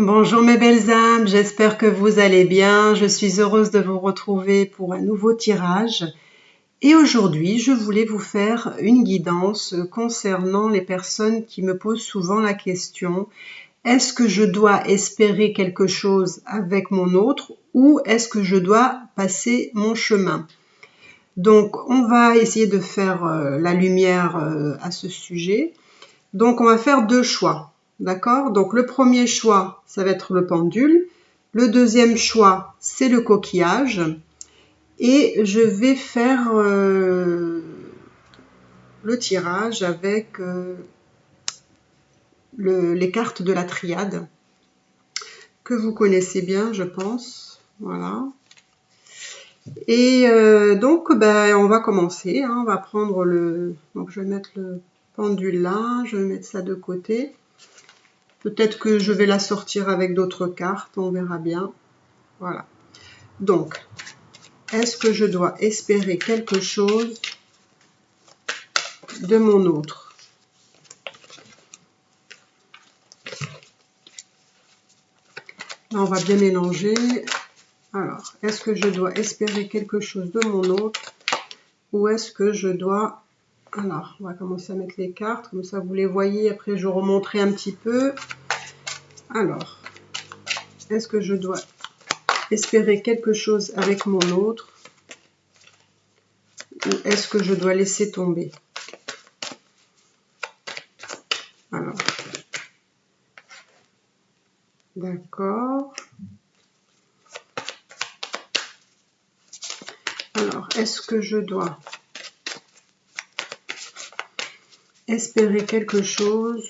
Bonjour mes belles âmes, j'espère que vous allez bien. Je suis heureuse de vous retrouver pour un nouveau tirage. Et aujourd'hui, je voulais vous faire une guidance concernant les personnes qui me posent souvent la question: est-ce que je dois espérer quelque chose avec mon autre ou est-ce que je dois passer mon chemin? Donc, on va essayer de faire la lumière à ce sujet. Donc, on va faire deux choix. D'accord? Donc, le premier choix, ça va être le pendule. Le deuxième choix, c'est le coquillage. Et je vais faire le tirage avec les cartes de la triade, que vous connaissez bien, je pense. Voilà. Et donc, on va commencer. On va prendre le... Donc, je vais mettre le pendule là. Je vais mettre ça de côté. Peut-être que je vais la sortir avec d'autres cartes, on verra bien. Voilà. Donc, est-ce que je dois espérer quelque chose de mon autre? Là, on va bien mélanger. Alors, est-ce que je dois espérer quelque chose de mon autre? Ou est-ce que je dois... Alors, on va commencer à mettre les cartes, comme ça vous les voyez. Après, je remonterai un petit peu. Alors, est-ce que je dois espérer quelque chose avec mon autre? Ou est-ce que je dois laisser tomber? Alors, d'accord. Alors, est-ce que je dois espérer quelque chose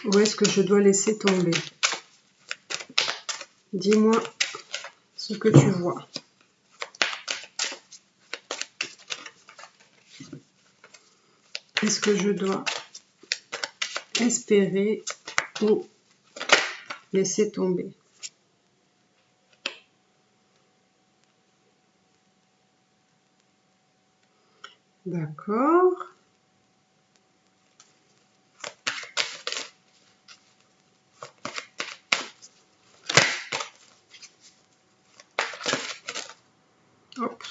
ou est-ce que je dois laisser tomber? Dis-moi ce que tu vois. Est-ce que je dois espérer ou laisser tomber? D'accord. Hop.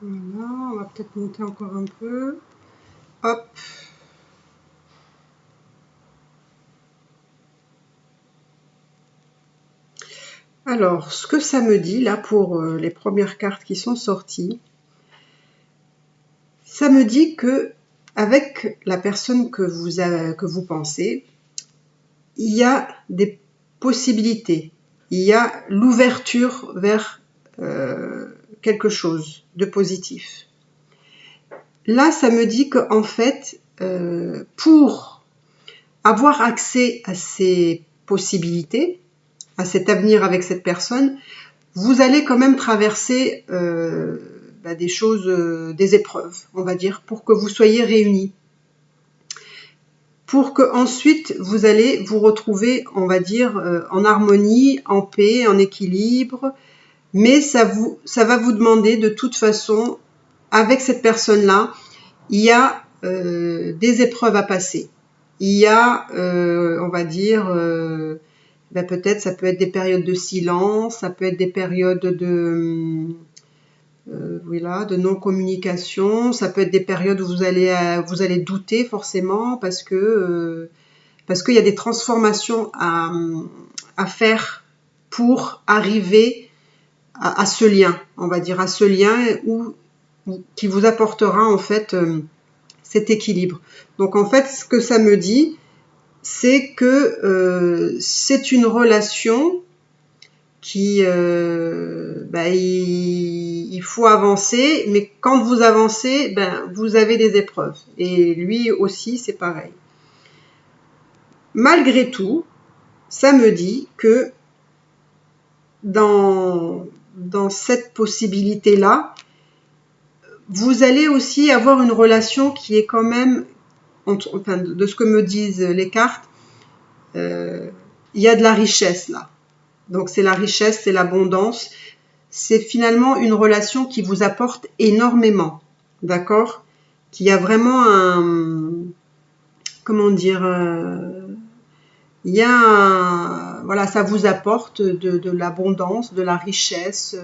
Voilà, on va peut-être monter encore un peu. Hop. Alors, ce que ça me dit là pour les premières cartes qui sont sorties, ça me dit que avec la personne que vous pensez, il y a des possibilités, il y a l'ouverture vers quelque chose de positif. Là, ça me dit qu'en fait, pour avoir accès à ces possibilités, à cet avenir avec cette personne, vous allez quand même traverser des choses, des épreuves, on va dire, pour que vous soyez réunis. Pour que ensuite vous allez vous retrouver, on va dire, en harmonie, en paix, en équilibre. Mais ça va vous demander de toute façon, avec cette personne-là, il y a des épreuves à passer. Il y a, on va dire, peut-être ça peut être des périodes de silence, ça peut être des périodes de de non-communication, ça peut être des périodes où vous allez douter forcément parce qu'il y a des transformations à faire pour arriver à ce lien, on va dire, à ce lien qui vous apportera en fait cet équilibre. Donc en fait, ce que ça me dit, c'est que c'est une relation qui, il faut avancer, mais quand vous avancez, vous avez des épreuves. Et lui aussi, c'est pareil. Malgré tout, ça me dit que dans cette possibilité-là, vous allez aussi avoir une relation qui est quand même, de ce que me disent les cartes, il y a de la richesse là. Donc c'est la richesse, c'est l'abondance, c'est finalement une relation qui vous apporte énormément, d'accord? Qui a vraiment un, comment dire, il y a voilà, ça vous apporte de l'abondance, de la richesse,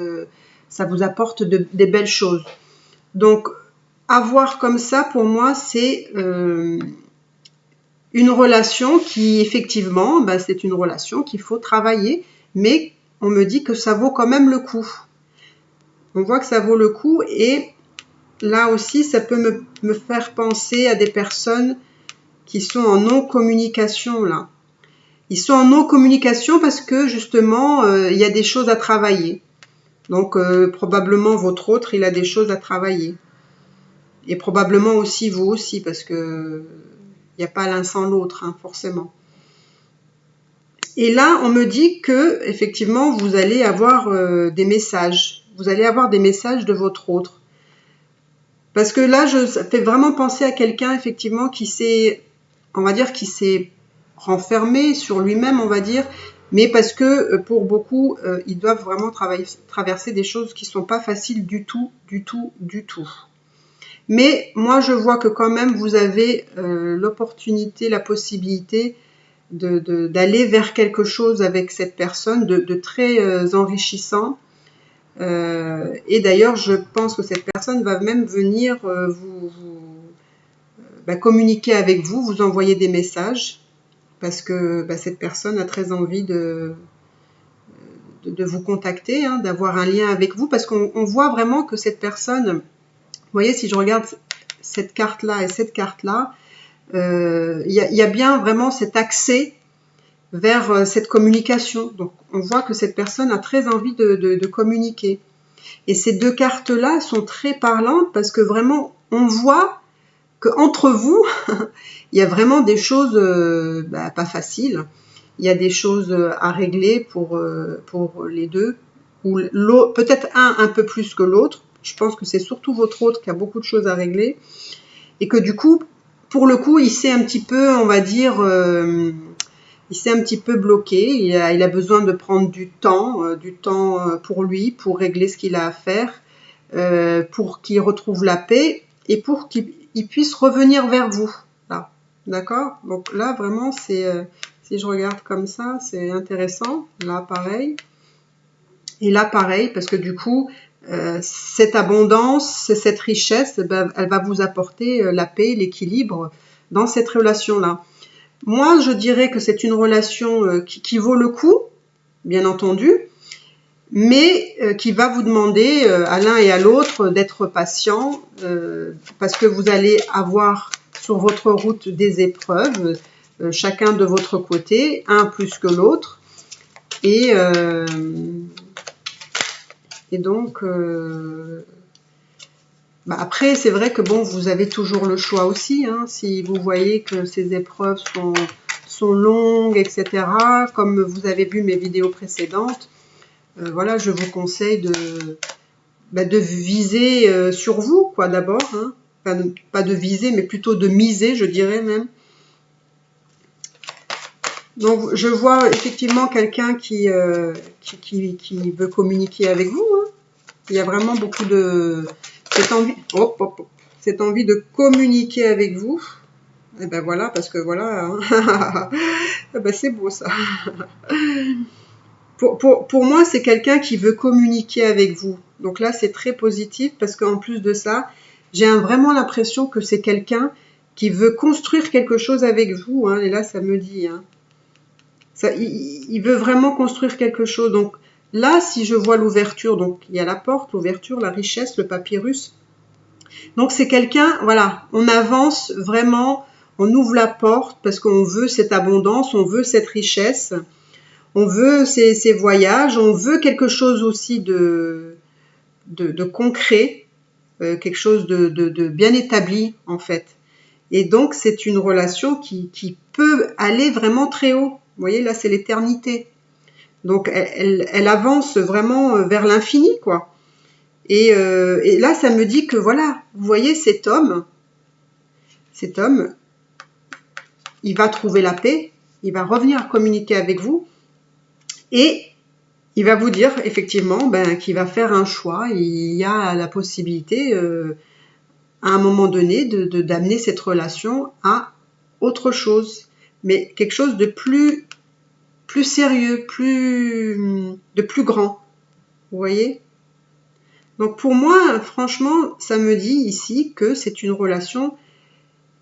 ça vous apporte des belles choses. Donc, avoir comme ça, pour moi, c'est une relation qui, effectivement, ben, c'est une relation qu'il faut travailler, mais on me dit que ça vaut quand même le coup. On voit que ça vaut le coup, et là aussi, ça peut me faire penser à des personnes qui sont en non-communication, là. Ils sont en non-communication parce que, justement, il y a des choses à travailler. Donc, probablement, votre autre, il a des choses à travailler. Et probablement aussi, vous aussi, parce que il n'y a pas l'un sans l'autre, hein, forcément. Et là, on me dit que, effectivement, vous allez avoir des messages. Vous allez avoir des messages de votre autre. Parce que là, ça fait vraiment penser à quelqu'un, effectivement, qui s'est, on va dire, qui s'est renfermé sur lui-même, on va dire, mais parce que pour beaucoup, ils doivent vraiment traverser des choses qui sont pas faciles du tout, du tout, du tout. Mais moi, je vois que quand même, vous avez l'opportunité, la possibilité d'aller vers quelque chose avec cette personne de très enrichissant. Et d'ailleurs, je pense que cette personne va même venir communiquer avec vous, vous envoyer des messages, parce que cette personne a très envie de vous contacter, hein, d'avoir un lien avec vous, parce qu'on voit vraiment que cette personne, vous voyez, si je regarde cette carte-là et cette carte-là, il y a bien vraiment cet accès vers cette communication. Donc, on voit que cette personne a très envie de communiquer. Et ces deux cartes-là sont très parlantes parce que vraiment, on voit qu'entre vous, il y a vraiment des choses pas faciles. Il y a des choses à régler pour les deux, ou peut-être un peu plus que l'autre. Je pense que c'est surtout votre autre qui a beaucoup de choses à régler. Et que du coup, pour le coup, il s'est un petit peu, on va dire, il s'est un petit peu bloqué. Il a besoin de prendre du temps pour lui, pour régler ce qu'il a à faire, pour qu'il retrouve la paix et pour qu'il puisse revenir vers vous. Là, d'accord? Donc là, vraiment, c'est, si je regarde comme ça, c'est intéressant. Là, pareil. Et là, pareil, parce que du coup, cette abondance, cette richesse, elle va vous apporter la paix, l'équilibre dans cette relation-là. Moi, je dirais que c'est une relation qui vaut le coup, bien entendu, mais qui va vous demander à l'un et à l'autre d'être patient, parce que vous allez avoir sur votre route des épreuves, chacun de votre côté, un plus que l'autre, et donc, après, c'est vrai que bon, vous avez toujours le choix aussi, hein, si vous voyez que ces épreuves sont longues, etc. Comme vous avez vu mes vidéos précédentes, voilà, je vous conseille de viser sur vous, quoi, d'abord. Hein. Pas de viser, mais plutôt de miser, je dirais même. Donc, je vois effectivement quelqu'un qui veut communiquer avec vous. Hein. Il y a vraiment beaucoup de... cette envie de communiquer avec vous. Et ben voilà, parce que voilà, hein. Ben c'est beau ça. Pour moi, c'est quelqu'un qui veut communiquer avec vous. Donc là, c'est très positif parce qu'en plus de ça, j'ai vraiment l'impression que c'est quelqu'un qui veut construire quelque chose avec vous. Hein, et là, ça me dit... Hein. Il veut vraiment construire quelque chose. Donc là, si je vois l'ouverture, donc il y a la porte, l'ouverture, la richesse, le papyrus. Donc c'est quelqu'un, voilà, on avance vraiment, on ouvre la porte parce qu'on veut cette abondance, on veut cette richesse, on veut ces voyages, on veut quelque chose aussi de concret, quelque chose de bien établi en fait. Et donc c'est une relation qui peut aller vraiment très haut. Vous voyez, là c'est l'éternité. Donc elle avance vraiment vers l'infini, quoi. Et là, ça me dit que voilà, vous voyez cet homme, il va trouver la paix, il va revenir communiquer avec vous, et il va vous dire effectivement qu'il va faire un choix. Il y a la possibilité à un moment donné d'amener cette relation à autre chose, mais quelque chose de plus sérieux, de plus grand. Vous voyez? Donc pour moi, franchement, ça me dit ici que c'est une relation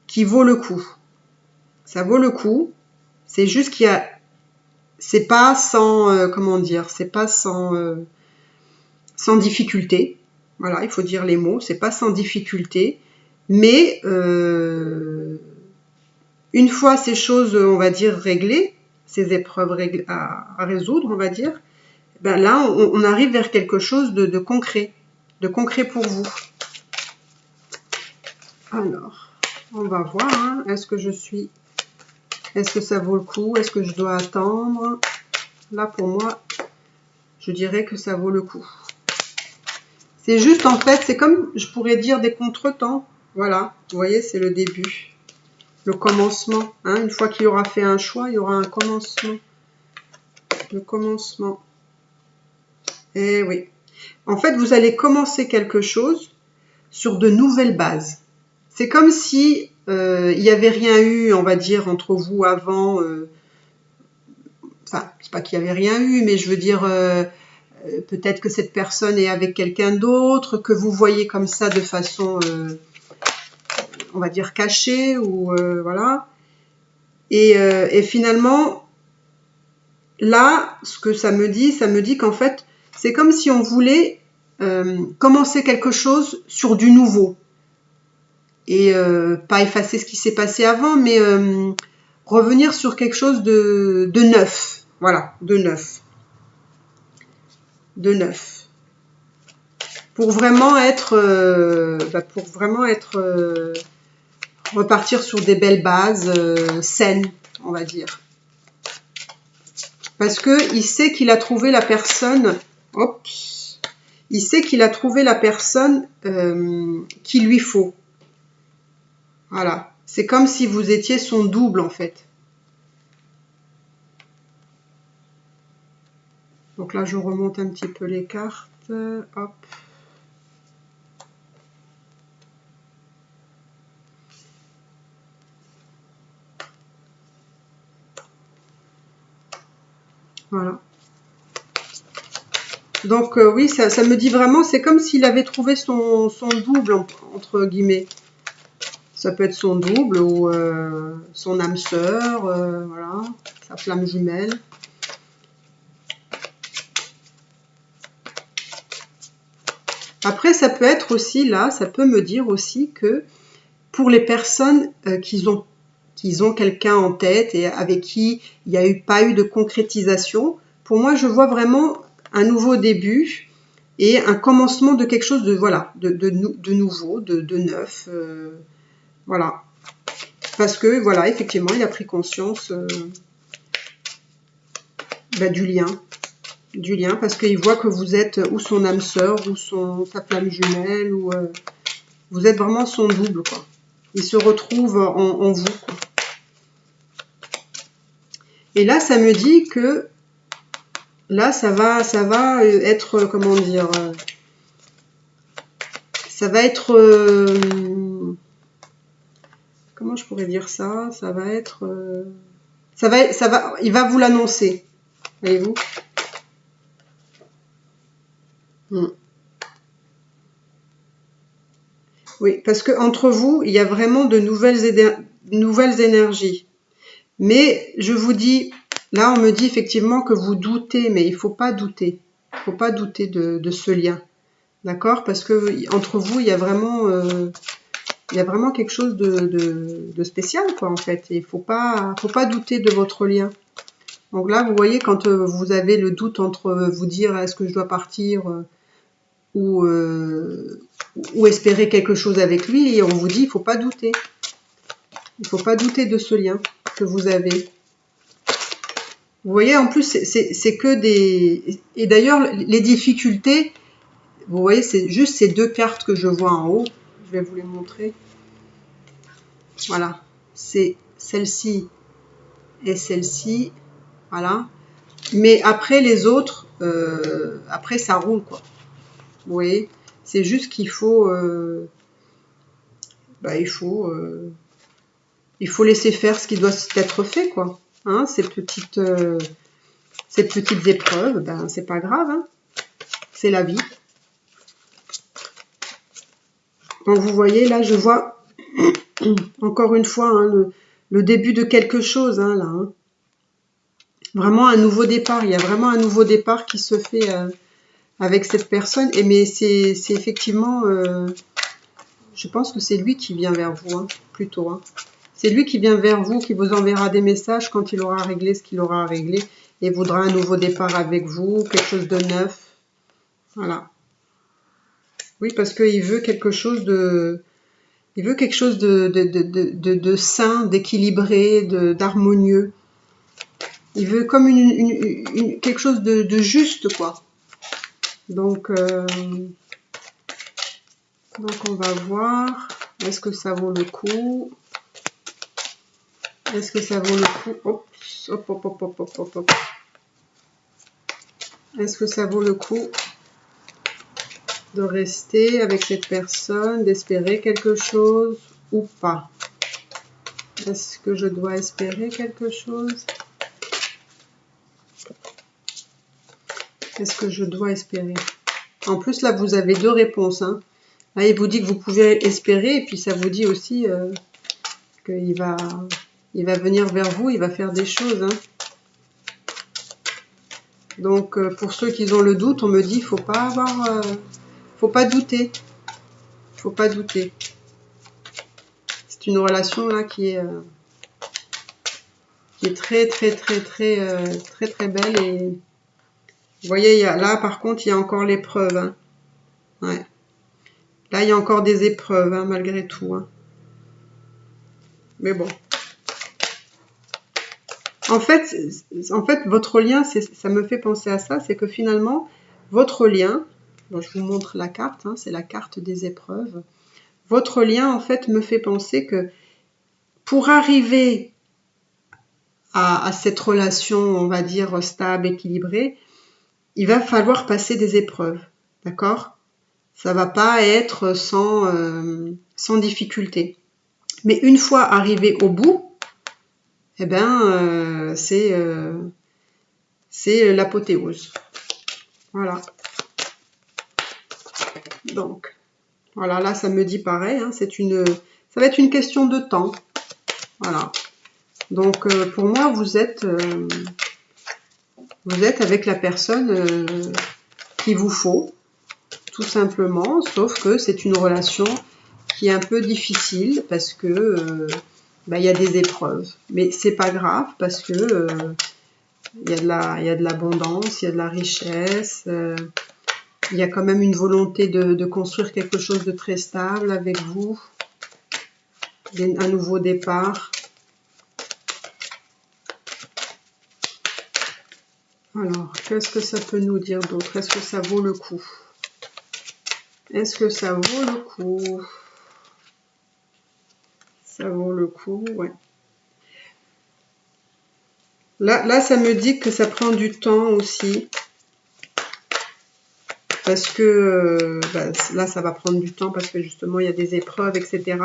qui vaut le coup. Ça vaut le coup. C'est juste qu'il y a, c'est pas sans, comment dire, c'est pas sans difficulté. Voilà, il faut dire les mots. C'est pas sans difficulté, mais une fois ces choses, on va dire réglées, ces épreuves à résoudre, on va dire, là, on arrive vers quelque chose de concret pour vous. Alors, on va voir, hein. Est-ce que ça vaut le coup? Est-ce que je dois attendre? Là, pour moi, je dirais que ça vaut le coup. C'est juste, en fait, c'est comme, je pourrais dire, des contretemps. Voilà, vous voyez, c'est le début, le commencement. Hein. Une fois qu'il aura fait un choix, il y aura un commencement. Le commencement. Eh oui. En fait, vous allez commencer quelque chose sur de nouvelles bases. C'est comme si il n'y avait rien eu, on va dire, entre vous avant. Enfin, c'est pas qu'il n'y avait rien eu, mais je veux dire, peut-être que cette personne est avec quelqu'un d'autre, que vous voyez comme ça de façon, on va dire, cachée, ou voilà. Et finalement, là, ce que ça me dit qu'en fait, c'est comme si on voulait commencer quelque chose sur du nouveau. Et pas effacer ce qui s'est passé avant, mais revenir sur quelque chose de neuf. Voilà, de neuf. De neuf. Pour vraiment être, repartir sur des belles bases saines, on va dire. Parce que il sait qu'il a trouvé la personne. Il sait qu'il a trouvé la personne qu'il lui faut. Voilà. C'est comme si vous étiez son double, en fait. Donc là, je remonte un petit peu les cartes. Hop. Voilà. Donc oui, ça me dit vraiment, c'est comme s'il avait trouvé son double, entre guillemets. Ça peut être son double ou son âme sœur, voilà, sa flamme jumelle. Après, ça peut être aussi, là, ça peut me dire aussi que pour les personnes qui ont quelqu'un en tête et avec qui il n'y a pas eu de concrétisation, pour moi, je vois vraiment un nouveau début et un commencement de quelque chose de, voilà, de nouveau, de neuf. Voilà. Parce que, voilà, effectivement, il a pris conscience du lien. Du lien, parce qu'il voit que vous êtes ou son âme sœur, ou sa flamme jumelle, ou vous êtes vraiment son double, quoi. Il se retrouve en vous, quoi. Et là, ça me dit que là, ça va être, comment dire, ça va être, comment je pourrais dire ça? Ça va être, il va vous l'annoncer, voyez-vous? Oui, parce que entre vous, il y a vraiment de nouvelles énergies. Mais je vous dis, là, on me dit effectivement que vous doutez, mais il faut pas douter. Il faut pas douter de ce lien, d'accord? Parce que entre vous, il y a vraiment quelque chose de spécial, quoi, en fait. Et il faut pas douter de votre lien. Donc là, vous voyez, quand vous avez le doute entre vous dire est-ce que je dois partir ou espérer quelque chose avec lui, et on vous dit il faut pas douter. Il faut pas douter de ce lien que vous avez. Vous voyez, en plus, c'est que des... Et d'ailleurs, les difficultés, vous voyez, c'est juste ces deux cartes que je vois en haut. Je vais vous les montrer. Voilà. C'est celle-ci et celle-ci. Voilà. Mais après, les autres, après ça roule, quoi. Vous voyez, c'est juste qu'il faut, il faut laisser faire ce qui doit être fait, quoi. Hein, ces petites épreuves, ben c'est pas grave, hein. C'est la vie. Donc vous voyez, là je vois encore une fois hein, le début de quelque chose, hein, là. Hein. Vraiment un nouveau départ. Il y a vraiment un nouveau départ qui se fait avec cette personne. Et mais c'est effectivement, je pense que c'est lui qui vient vers vous, hein, plutôt. Hein. C'est lui qui vient vers vous, qui vous enverra des messages quand il aura réglé ce qu'il aura à régler et voudra un nouveau départ avec vous, quelque chose de neuf. Voilà. Oui, parce qu'il veut quelque chose de... Il veut quelque chose de sain, d'équilibré, d'harmonieux. Il veut comme quelque chose de juste, quoi. Donc on va voir. Est-ce que ça vaut le coup? Est-ce que ça vaut le coup? Oups, hop, hop, hop, hop, hop, hop, hop. Est-ce que ça vaut le coup de rester avec cette personne, d'espérer quelque chose ou pas? Est-ce que je dois espérer quelque chose? Est-ce que je dois espérer? En plus, là, vous avez deux réponses. Hein. Là, il vous dit que vous pouvez espérer, et puis ça vous dit aussi qu'il va venir vers vous, il va faire des choses. Hein. Donc, pour ceux qui ont le doute, on me dit, faut pas douter. Faut pas douter. C'est une relation là qui est très très belle et vous voyez, là par contre, il y a encore l'épreuve. Hein. Ouais. Là, il y a encore des épreuves, hein, malgré tout. Hein. Mais bon. En fait, votre lien, ça me fait penser à ça, c'est que finalement, votre lien, bon, je vous montre la carte, hein, c'est la carte des épreuves. Votre lien, en fait, me fait penser que pour arriver à cette relation, on va dire, stable, équilibrée, il va falloir passer des épreuves, d'accord? Ça va pas être sans difficulté. Mais une fois arrivé au bout, eh ben, c'est l'apothéose. Voilà. Donc, voilà, là, ça me dit pareil. Hein, ça va être une question de temps. Voilà. Donc, pour moi, vous êtes avec la personne qu'il vous faut, tout simplement. Sauf que c'est une relation qui est un peu difficile parce que il y a des épreuves. Mais c'est pas grave parce que il y a de l'abondance, il y a de la richesse. Il y a quand même une volonté de construire quelque chose de très stable avec vous. Un nouveau départ. Alors, qu'est-ce que ça peut nous dire d'autre? Est-ce que ça vaut le coup? Est-ce que ça vaut le coup? Ça vaut le coup, ouais. Là, ça me dit que ça prend du temps aussi. Parce que là, ça va prendre du temps parce que justement, il y a des épreuves, etc.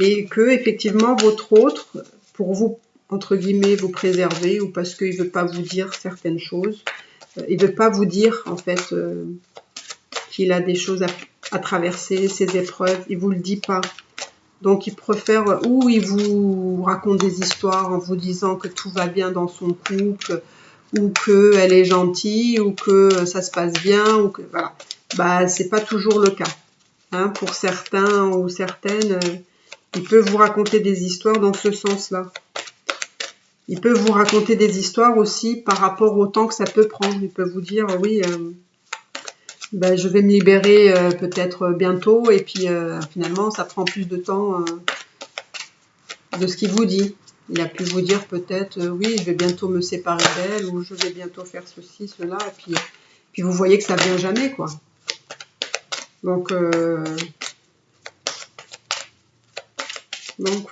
Et que, effectivement, votre autre, pour vous, entre guillemets, vous préserver, ou parce qu'il ne veut pas vous dire certaines choses, il ne veut pas vous dire, en fait, qu'il a des choses à traverser, ces épreuves, il ne vous le dit pas. Donc, il préfère, ou il vous raconte des histoires en vous disant que tout va bien dans son couple, ou qu'elle est gentille, ou que ça se passe bien, ou que, voilà. Bah, c'est pas toujours le cas. Hein, pour certains ou certaines, il peut vous raconter des histoires dans ce sens-là. Il peut vous raconter des histoires aussi par rapport au temps que ça peut prendre. Il peut vous dire, oui, je vais me libérer peut-être bientôt, et puis finalement, ça prend plus de temps de ce qu'il vous dit. Il a pu vous dire peut-être, oui, je vais bientôt me séparer d'elle, ou je vais bientôt faire ceci, cela, et puis vous voyez que ça vient jamais, quoi. Donc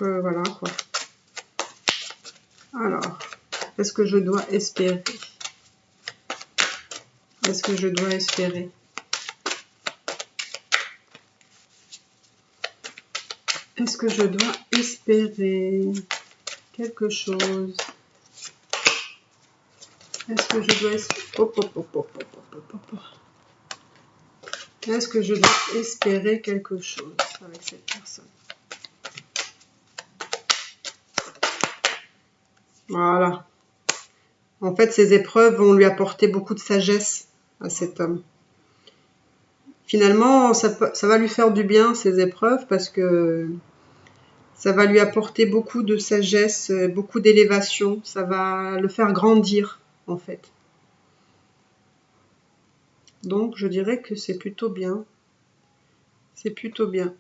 voilà, quoi. Alors, est-ce que je dois espérer? Est-ce que je dois espérer? Est-ce que je dois espérer quelque chose? Est-ce que je dois Est-ce que je dois espérer quelque chose avec cette personne? Voilà. En fait, ces épreuves vont lui apporter beaucoup de sagesse à cet homme. Finalement, ça va lui faire du bien, ces épreuves, parce que ça va lui apporter beaucoup de sagesse, beaucoup d'élévation. Ça va le faire grandir, en fait. Donc, je dirais que c'est plutôt bien. C'est plutôt bien.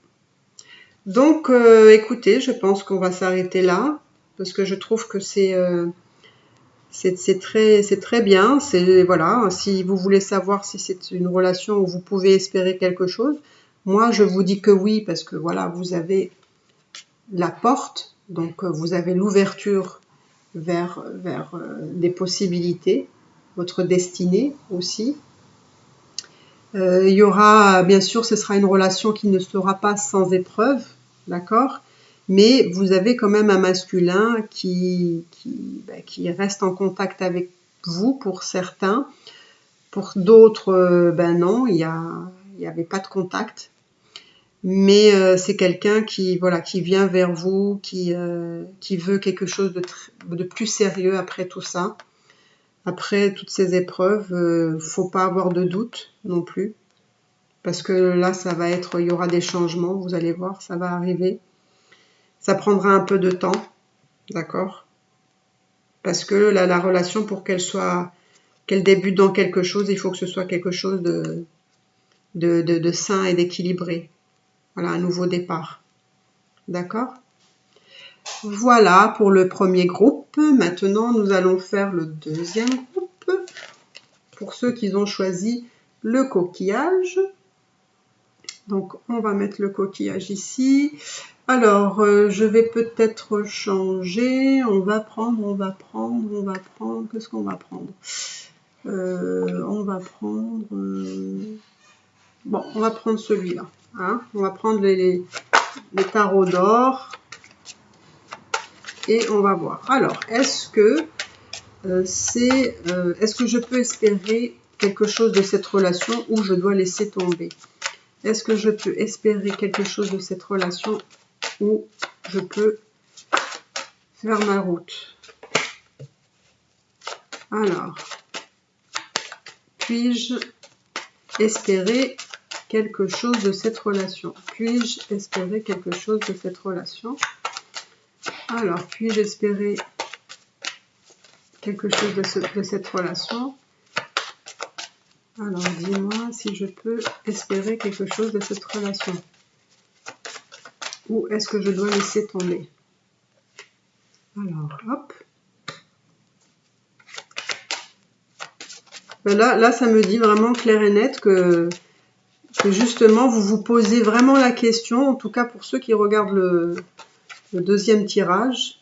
Donc, écoutez, je pense qu'on va s'arrêter là, parce que je trouve que c'est très bien. Voilà, si vous voulez savoir si c'est une relation où vous pouvez espérer quelque chose, moi, je vous dis que oui, parce que voilà, vous avez la porte, donc vous avez l'ouverture vers des possibilités, votre destinée aussi. Il y aura, bien sûr, ce sera une relation qui ne sera pas sans épreuve, d'accord? Mais vous avez quand même un masculin qui reste en contact avec vous pour certains. Pour d'autres, non, il y avait pas de contact. Mais c'est quelqu'un qui vient vers vous, qui veut quelque chose de plus sérieux après tout ça. Après toutes ces épreuves, faut pas avoir de doute non plus. Parce que là, il y aura des changements, vous allez voir, ça va arriver. Ça prendra un peu de temps, d'accord? Parce que la relation, pour qu'elle débute dans quelque chose, il faut que ce soit quelque chose de sain et d'équilibré. Voilà, un nouveau départ. D'accord? Voilà pour le premier groupe. Maintenant, nous allons faire le deuxième groupe. Pour ceux qui ont choisi le coquillage. Donc, on va mettre le coquillage ici. Alors, je vais peut-être changer. On va prendre. Qu'est-ce qu'on va prendre? On va prendre... Bon, on va prendre celui-là. Hein, on va prendre les tarots d'or. Et on va voir. Alors, est-ce que je peux espérer quelque chose de cette relation ou je dois laisser tomber? Est-ce que je peux espérer quelque chose de cette relation ou je peux faire ma route? Alors, puis-je espérer quelque chose de cette relation? Puis-je espérer quelque chose de cette relation? Alors, puis-je espérer quelque chose de cette relation? Alors, dis-moi si je peux espérer quelque chose de cette relation. Ou est-ce que je dois laisser tomber? Alors, hop. Ben là, ça me dit vraiment clair et net que justement, vous vous posez vraiment la question, en tout cas pour ceux qui regardent le deuxième tirage,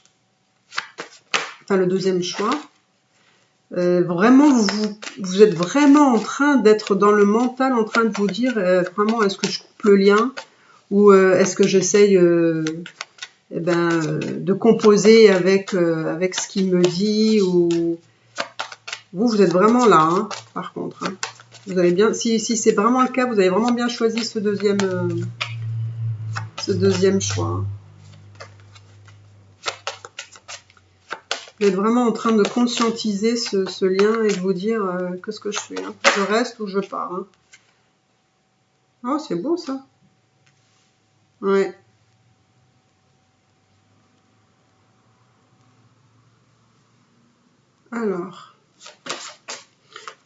enfin le deuxième choix. Vraiment, vous êtes vraiment en train d'être dans le mental, en train de vous dire vraiment, est-ce que je coupe le lien ou est-ce que j'essaye de composer avec ce qu'il me dit ou vous êtes vraiment là, hein, par contre. Hein. Vous avez bien, si c'est vraiment le cas, vous avez vraiment bien choisi ce deuxième choix. Hein. Vous êtes vraiment en train de conscientiser ce lien et de vous dire qu'est-ce que je fais, hein. Je reste ou je pars. Hein. Oh, c'est beau ça. Ouais. Alors,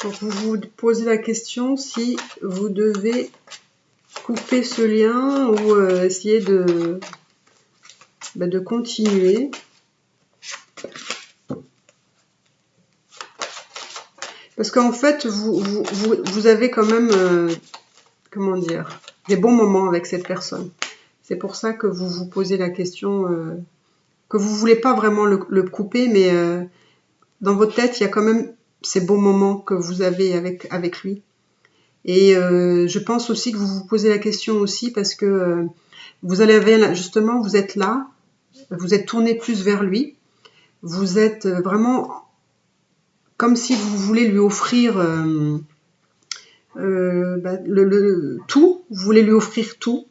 donc vous vous posez la question si vous devez couper ce lien ou essayer de continuer. Parce qu'en fait, vous avez quand même, comment dire, des bons moments avec cette personne. C'est pour ça que vous vous posez la question, que vous voulez pas vraiment le couper, mais dans votre tête, il y a quand même ces beaux moments que vous avez avec lui. Et je pense aussi que vous vous posez la question aussi parce que vous allez justement, vous êtes là, vous êtes tourné plus vers lui, vous êtes vraiment comme si vous voulez lui offrir tout, vous voulez lui offrir tout.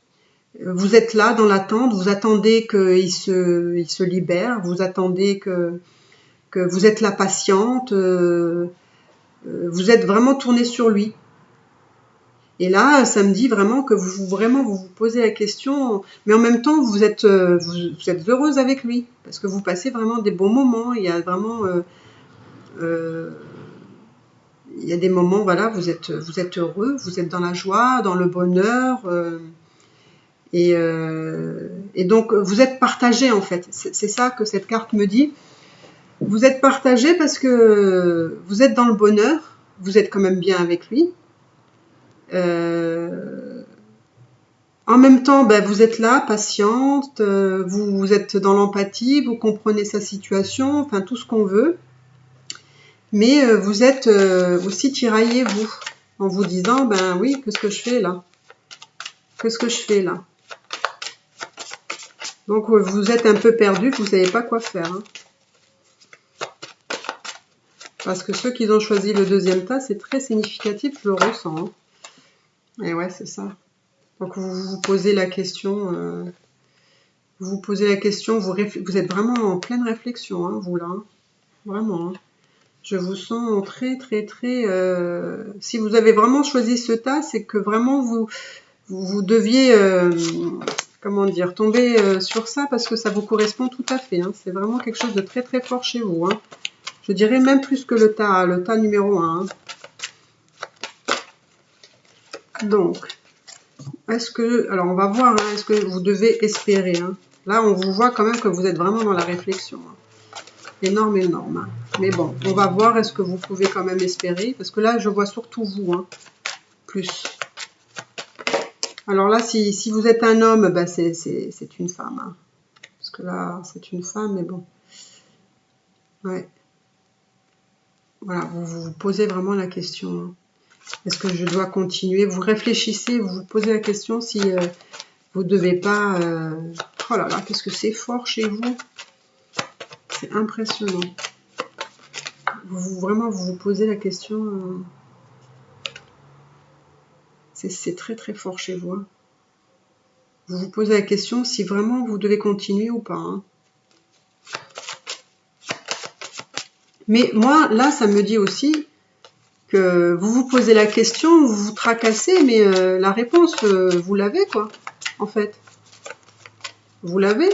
Vous êtes là dans l'attente, vous attendez qu'il se libère, vous attendez que vous êtes la patiente, vous êtes vraiment tourné sur lui. Et là, ça me dit vraiment que vous vous posez la question, mais en même temps, vous êtes heureuse avec lui, parce que vous passez vraiment des bons moments. Il y a vraiment, il y a des moments, voilà, vous êtes heureux, vous êtes dans la joie, dans le bonheur, et donc vous êtes partagé en fait. C'est ça que cette carte me dit. Vous êtes partagé parce que vous êtes dans le bonheur, vous êtes quand même bien avec lui. En même temps, ben, vous êtes là, patiente, vous êtes dans l'empathie, vous comprenez sa situation, enfin tout ce qu'on veut. Mais vous êtes aussi tiraillé, vous, en vous disant, ben oui, qu'est-ce que je fais là? Qu'est-ce que je fais là? Donc vous êtes un peu perdu, vous ne savez pas quoi faire. Hein. Parce que ceux qui ont choisi le deuxième tas, c'est très significatif, je le ressens. Hein. Et ouais, c'est ça. Donc vous vous posez la question, vous êtes vraiment en pleine réflexion, hein, vous là, hein. Vraiment. Hein. Je vous sens très, très, très... si vous avez vraiment choisi ce tas, c'est que vraiment vous deviez, comment dire, tomber sur ça parce que ça vous correspond tout à fait. Hein. C'est vraiment quelque chose de très, très fort chez vous. Hein. Je dirais même plus que le tas numéro 1. Hein. Donc, est-ce que... Alors, on va voir, hein, est-ce que vous devez espérer. Hein. Là, on vous voit quand même que vous êtes vraiment dans la réflexion. Hein. Énorme, énorme. Hein. Mais bon, on va voir, est-ce que vous pouvez quand même espérer. Parce que là, je vois surtout vous, hein, plus. Alors là, si vous êtes un homme, ben c'est une femme. Hein. Parce que là, c'est une femme, mais bon. Ouais. Voilà, vous vous posez vraiment la question. Hein. Est-ce que je dois continuer? Vous réfléchissez, vous vous posez la question si vous ne devez pas... Oh là là, qu'est-ce que c'est fort chez vous. C'est impressionnant. Vraiment, vous vous posez la question... C'est très très fort chez vous. Hein. Vous vous posez la question si vraiment vous devez continuer ou pas. Hein. Mais moi, là, ça me dit aussi que vous vous posez la question, vous vous tracassez, mais la réponse, vous l'avez, quoi, en fait. Vous l'avez.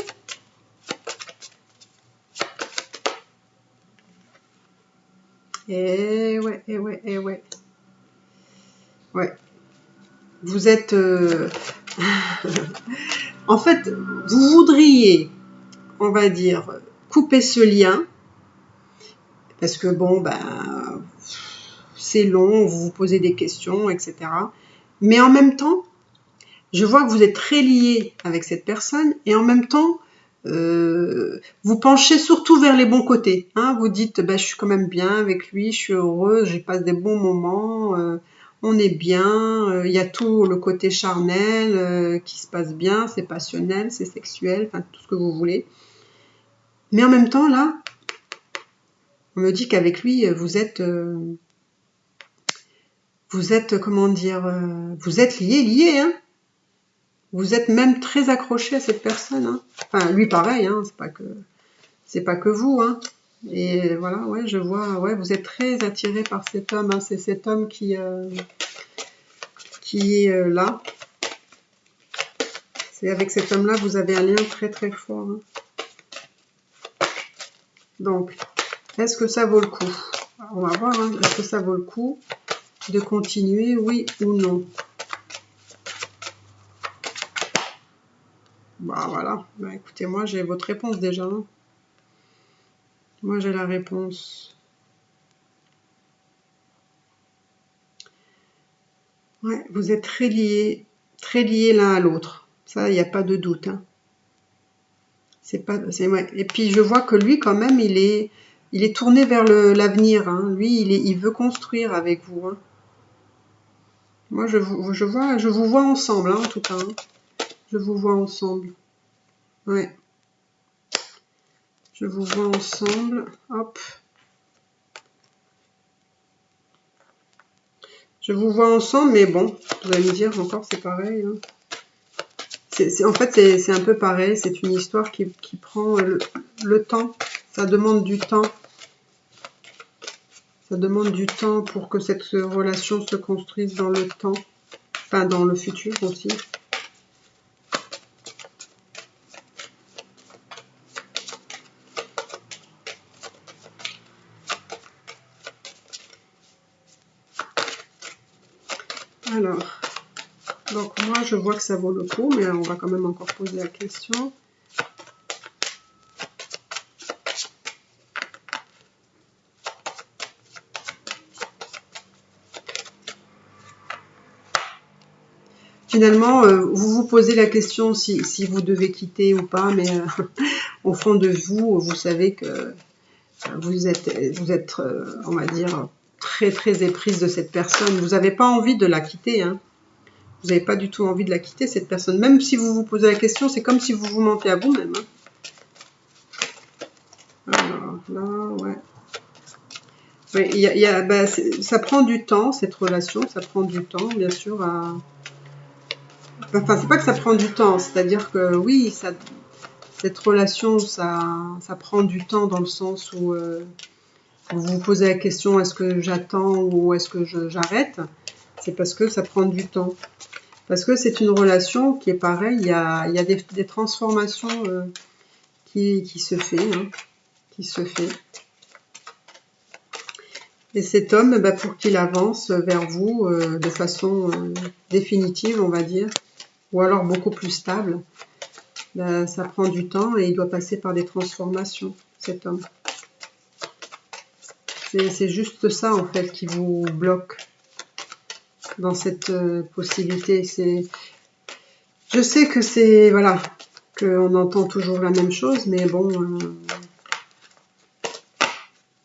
Et ouais, et ouais, et ouais. Ouais. Vous êtes... en fait, vous voudriez, on va dire, couper ce lien, parce que bon, ben, c'est long, vous vous posez des questions, etc. Mais en même temps, je vois que vous êtes très lié avec cette personne, et en même temps, vous penchez surtout vers les bons côtés. Hein. Vous dites, ben, je suis quand même bien avec lui, je suis heureuse, j'y passe des bons moments, on est bien, il y a tout le côté charnel qui se passe bien, c'est passionnel, c'est sexuel, enfin tout ce que vous voulez. Mais en même temps, là, on me dit qu'avec lui, vous êtes, comment dire, vous êtes liés, hein. Vous êtes même très accroché à cette personne. Hein. Enfin, lui pareil, hein, c'est pas que vous. Hein. Et voilà, ouais, je vois, ouais, vous êtes très attiré par cet homme. Hein. C'est cet homme qui est là. C'est avec cet homme-là, vous avez un lien très très fort. Hein. Donc, est-ce que ça vaut le coup? On va voir, hein, est-ce que ça vaut le coup de continuer, oui ou non? Bah voilà, bah, écoutez, moi j'ai votre réponse déjà. Hein. Moi j'ai la réponse. Ouais, vous êtes très liés l'un à l'autre. Ça, il n'y a pas de doute. Hein. Ouais. Et puis je vois que lui, quand même, il il est tourné vers l'avenir. Hein. Lui, il veut construire avec vous. Hein. Moi, je vous vois ensemble, hein, en tout cas. Hein. Je vous vois ensemble. Ouais. Je vous vois ensemble. Hop. Je vous vois ensemble, mais bon, vous allez me dire encore, c'est pareil. Hein. En fait, c'est un peu pareil. C'est une histoire qui prend le temps. Ça demande du temps. Ça demande du temps pour que cette relation se construise dans le temps. Enfin, dans le futur aussi. Alors, donc moi je vois que ça vaut le coup, mais on va quand même encore poser la question. Finalement, vous vous posez la question si vous devez quitter ou pas, mais au fond de vous, vous savez que vous êtes on va dire, très très éprise de cette personne. Vous n'avez pas envie de la quitter, hein. Vous n'avez pas du tout envie de la quitter, cette personne. Même si vous vous posez la question, c'est comme si vous vous mentez à vous-même. Hein. Alors là, ouais. Oui, ça prend du temps, cette relation, ça prend du temps, bien sûr. Enfin, c'est pas que ça prend du temps, c'est-à-dire que oui, cette relation, ça prend du temps dans le sens où vous vous posez la question, est-ce que j'attends ou est-ce que j'arrête? C'est parce que ça prend du temps. Parce que c'est une relation qui est pareille, il y a des transformations qui se fait, hein, qui se fait. Et cet homme, pour qu'il avance vers vous de façon définitive, on va dire, ou alors beaucoup plus stable, ça prend du temps et il doit passer par des transformations, cet homme. C'est juste ça, en fait, qui vous bloque dans cette possibilité. Je sais que c'est, voilà, qu'on entend toujours la même chose, mais bon,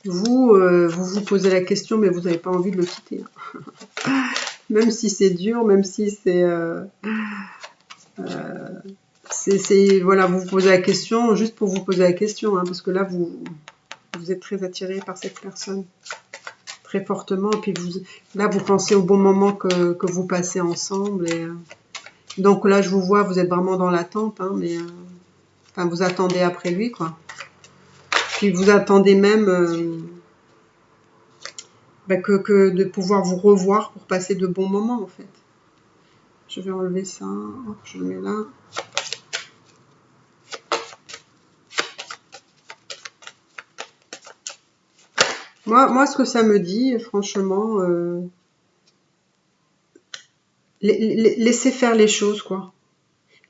vous posez la question, mais vous n'avez pas envie de le quitter. Même si c'est dur, même si c'est... voilà, vous vous posez la question juste pour vous poser la question, hein, parce que là, vous êtes très attiré par cette personne, très fortement, et puis là, vous pensez au bon moment que vous passez ensemble, et donc là, je vous vois, vous êtes vraiment dans l'attente, hein, mais enfin, vous attendez après lui, quoi. Puis vous attendez même que de pouvoir vous revoir pour passer de bons moments, en fait. Je vais enlever ça, hop, je le mets là. Moi, ce que ça me dit, franchement, laissez faire les choses, quoi.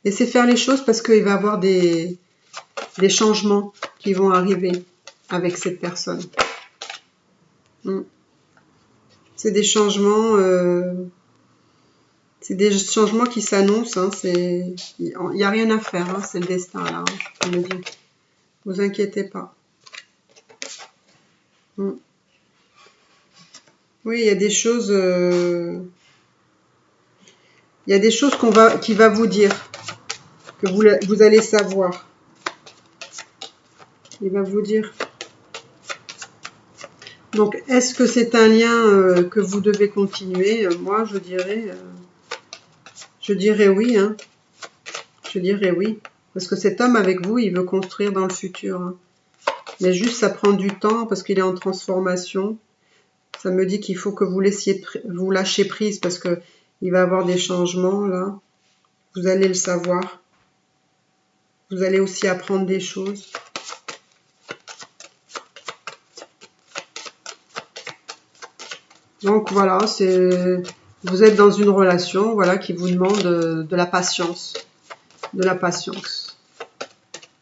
Laissez faire les choses parce qu'il va y avoir des changements qui vont arriver avec cette personne. C'est des changements qui s'annoncent. Hein, il n'y a rien à faire. Hein, c'est le destin, là. Hein, je me dis. Vous inquiétez pas. Oui, il y a des choses... il y a des choses qui va vous dire, que vous allez savoir. Il va vous dire. Donc, est-ce que c'est un lien que vous devez continuer? Moi, je dirais oui. Hein. Je dirais oui. Parce que cet homme avec vous, il veut construire dans le futur. Hein. Mais juste, ça prend du temps parce qu'il est en transformation. Ça me dit qu'il faut que vous vous lâchiez prise parce que il va y avoir des changements, là. Vous allez le savoir. Vous allez aussi apprendre des choses. Donc voilà, vous êtes dans une relation, voilà, qui vous demande de la patience,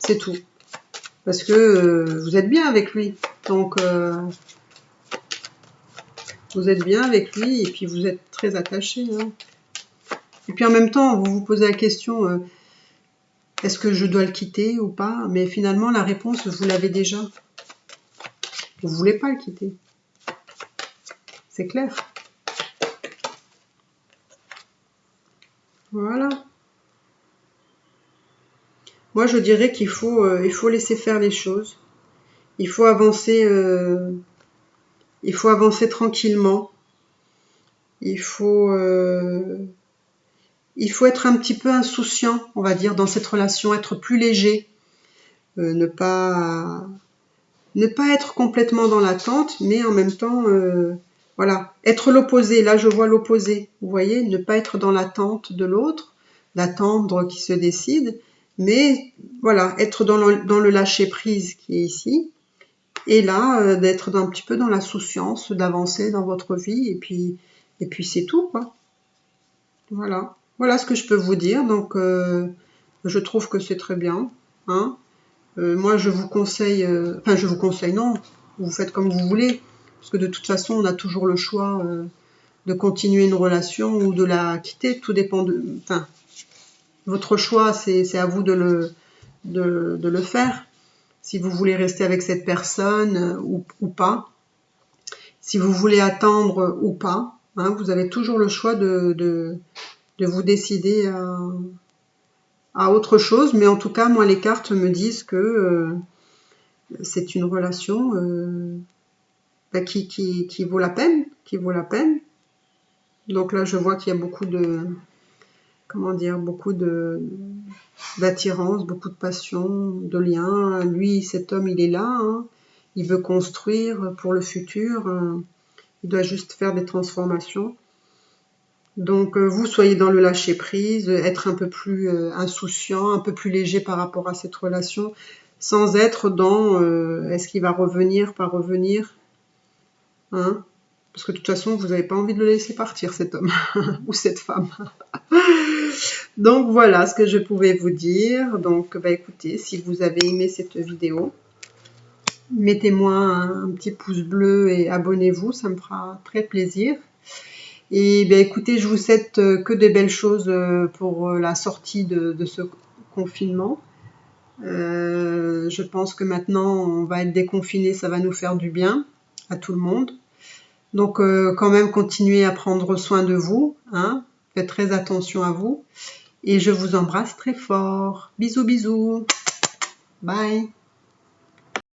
c'est tout. Parce que vous êtes bien avec lui, donc vous êtes bien avec lui et puis vous êtes très attaché. Hein. Et puis en même temps, vous vous posez la question, est-ce que je dois le quitter ou pas? Mais finalement, la réponse, vous l'avez déjà. Vous voulez pas le quitter. C'est clair. Voilà. Moi, je dirais qu'il faut laisser faire les choses. Il faut avancer tranquillement. Il faut être un petit peu insouciant, on va dire, dans cette relation, être plus léger, ne pas être complètement dans l'attente, mais en même temps, voilà, être l'opposé. Là, je vois l'opposé. Vous voyez, ne pas être dans l'attente de l'autre, d'attendre qu'il se décide, mais voilà, être dans le lâcher prise qui est ici. Et là, d'être un petit peu dans la souciance, d'avancer dans votre vie, et puis c'est tout, quoi. Voilà. Voilà ce que je peux vous dire. Donc, je trouve que c'est très bien. Hein. Moi, je vous conseille, enfin, je vous conseille, non, vous faites comme vous voulez, parce que de toute façon, on a toujours le choix de continuer une relation ou de la quitter. Tout dépend enfin, votre choix, c'est à vous de le faire. Si vous voulez rester avec cette personne ou pas, si vous voulez attendre ou pas, hein, vous avez toujours le choix de vous décider à autre chose. Mais en tout cas, moi, les cartes me disent que c'est une relation qui vaut la peine, Donc là, je vois qu'il y a beaucoup d'attirance, beaucoup de passion, de lien. Lui, cet homme, il est là, hein. Il veut construire pour le futur. Il doit juste faire des transformations. Donc, vous soyez dans le lâcher prise, être un peu plus insouciant, un peu plus léger par rapport à cette relation, sans être dans est-ce qu'il va revenir, pas revenir, hein? Parce que de toute façon, vous n'avez pas envie de le laisser partir, cet homme ou cette femme. Donc voilà ce que je pouvais vous dire. Donc bah, écoutez, si vous avez aimé cette vidéo, mettez-moi un petit pouce bleu et abonnez-vous, ça me fera très plaisir. Et bah, écoutez, je vous souhaite que de belles choses pour la sortie de ce confinement. Je pense que maintenant on va être déconfiné, ça va nous faire du bien à tout le monde. Donc quand même continuez à prendre soin de vous, hein. Faites très attention à vous. Et je vous embrasse très fort. Bisous, bisous. Bye.